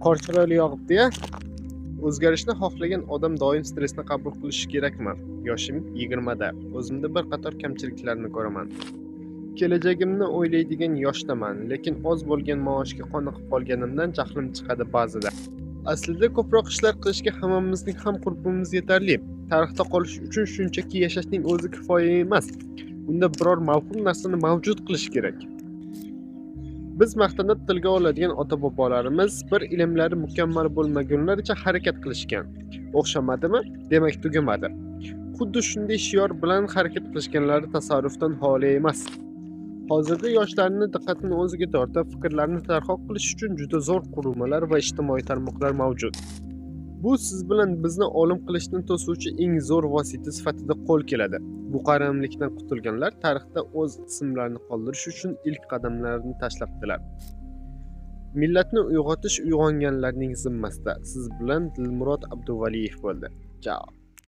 Qor chiroyli yog'ibdi-ya. O'zgarishni xohlagan odam doim stressni qabul qilishi kerakmi? Yoshim 20 da. O'zimda bir qator kamchiliklarni ko'raman. Kelajagimni o'ylaydigan yoshdaman, lekin oz bo'lgan maoshga qoniqib qolganimdan jahlim chiqadi ba'zida. Aslida ko'proq ishlar qilishga hammamizning ham qurbimiz yetarli. Tarixda qolish uchun shunchaki yashashning o'zi kifoya emas. Unda biror mavhum narsani mavjud qilish kerak. Biz maqtanib tilga oladigan ota-bobolarimiz bir ilmlari mukammal bo'lmagunlaricha harakat qilishgan. O'xshamadimi? Demak tugamadi. Xuddi shunday shior bilan harakat qilishganlari tasarrufdan xoli emas. Hozirda yoshlarning diqqatini o'ziga tortib, fikrlarni targ'ib qilish uchun juda zo'r qurilmalar va ijtimoiy tarmoqlar mavjud. Bu siz bilan bizni olim qilishdan to'suvchi eng zo'r vosita sifatida qo'l keladi. Bu qaramlikdan qutulganlar tarixda o'z ismlarini qoldirish uchun ilk qadamlarni tashlabdilar. Millatni uyg'otish uyg'onganlarning zimmasida. Siz bilan Dilmurod Abduvaliyev bo'ldi. Ciao.